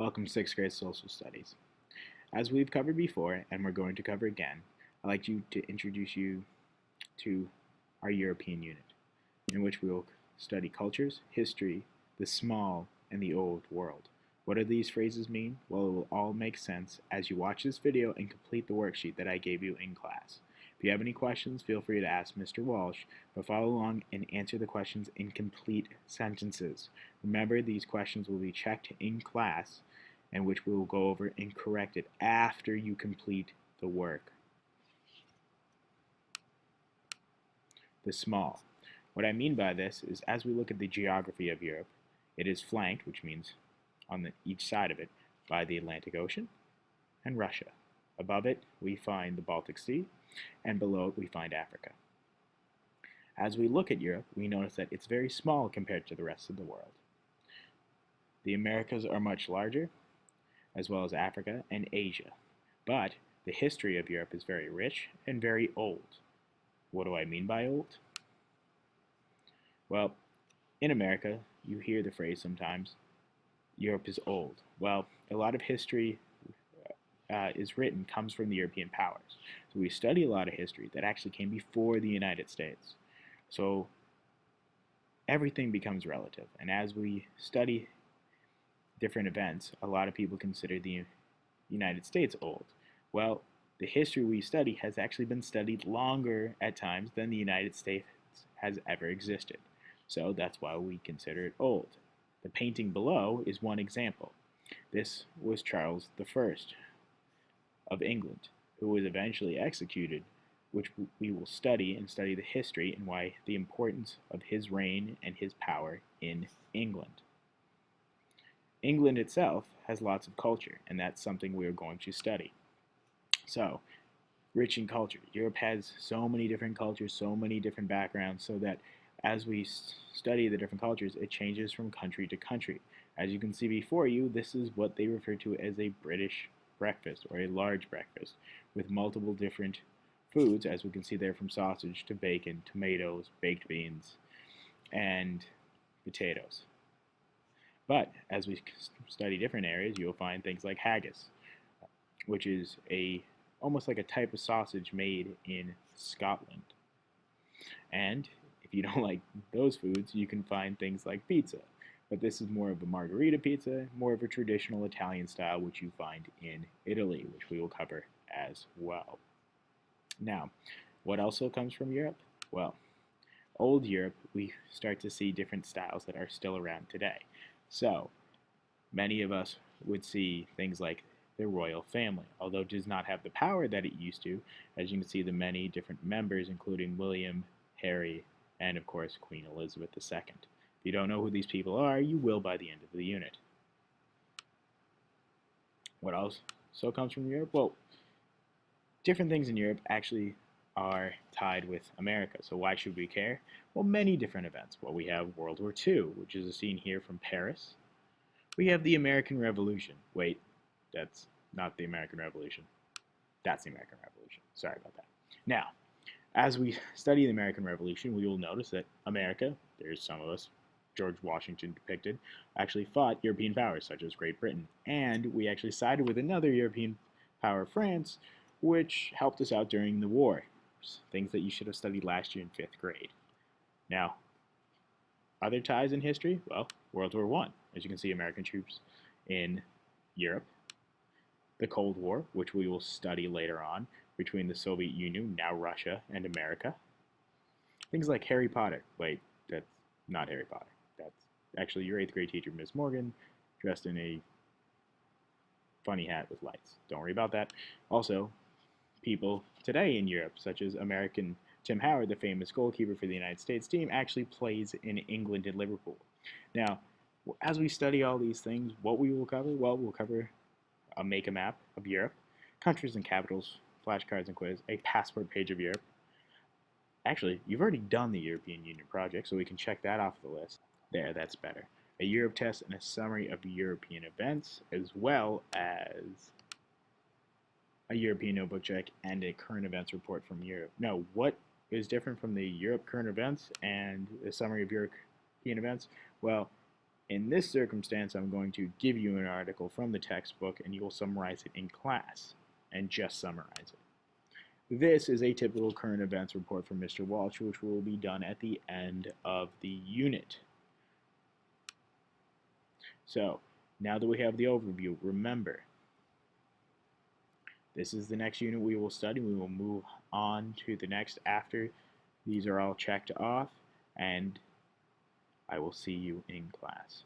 Welcome 6th grade social studies. As we've covered before, and we're going to cover again, I'd like to introduce you to our European unit, in which we will study cultures, history, the small, and the old world. What do these phrases mean? Well, it will all make sense as you watch this video and complete the worksheet that I gave you in class. If you have any questions, feel free to ask Mr. Walsh, but follow along and answer the questions in complete sentences. Remember, these questions will be checked in class, and which we will go over and correct it after you complete the work. The small. What I mean by this is, as we look at the geography of Europe, it is flanked, which means on each side of it, by the Atlantic Ocean and Russia. Above it, we find the Baltic Sea, and below it, we find Africa. As we look at Europe, we notice that it's very small compared to the rest of the world. The Americas are much larger, as well as Africa and Asia. But the history of Europe is very rich and very old. What do I mean by old? Well, in America, you hear the phrase sometimes, Europe is old. Well, a lot of history comes from the European powers. So we study a lot of history that actually came before the United States. So everything becomes relative. And as we study different events, a lot of people consider the United States old. Well, the history we study has actually been studied longer at times than the United States has ever existed. So that's why we consider it old. The painting below is one example. This was Charles I of England, who was eventually executed, which we will study the history and why the importance of his reign and his power in England. England itself has lots of culture, and that's something we're going to study. So, rich in culture. Europe has so many different cultures, so many different backgrounds, so that as we study the different cultures, it changes from country to country. As you can see before you, this is what they refer to as a British breakfast, or a large breakfast, with multiple different foods, as we can see there, from sausage to bacon, tomatoes, baked beans, and potatoes. But as we study different areas, you'll find things like haggis, which is almost like a type of sausage made in Scotland. And if you don't like those foods, you can find things like pizza. But this is more of a margherita pizza, more of a traditional Italian style, which you find in Italy, which we will cover as well. Now, what also comes from Europe? Well, old Europe, we start to see different styles that are still around today. So, many of us would see things like the royal family, although it does not have the power that it used to. As you can see, the many different members, including William, Harry, and of course Queen Elizabeth II. If you don't know who these people are, you will by the end of the unit. What else comes from Europe? Well, different things in Europe actually are tied with America. So why should we care? Well, many different events. Well, we have World War II, which is a scene here from Paris. We have the American Revolution. Wait, that's not the American Revolution. That's the American Revolution. Sorry about that. Now, as we study the American Revolution, we will notice that America, there's some of us, George Washington depicted, actually fought European powers such as Great Britain. And we actually sided with another European power, France, which helped us out during the war. Things that you should have studied last year in 5th grade. Now, other ties in history? Well, World War I. As you can see, American troops in Europe. The Cold War, which we will study later on, between the Soviet Union, now Russia, and America. Things like Harry Potter. Wait, that's not Harry Potter. That's actually your 8th grade teacher, Miss Morgan, dressed in a funny hat with lights. Don't worry about that. Also, people today in Europe, such as American Tim Howard, the famous goalkeeper for the United States team, actually plays in England and Liverpool. Now, as we study all these things, what we will cover? Well, we'll cover make a map of Europe, countries and capitals, flashcards and quiz, a passport page of Europe. Actually, you've already done the European Union project, so we can check that off the list. There, that's better. A Europe test and a summary of European events, as well as a European notebook check and a current events report from Europe. Now, what is different from the Europe current events and a summary of European events? Well, In this circumstance, I'm going to give you an article from the textbook and you'll summarize it in class and just summarize it. This is a typical current events report from Mr. Walsh, which will be done at the end of the unit. So, now that we have the overview, remember, this is the next unit we will study. We will move on to the next after these are all checked off, and I will see you in class.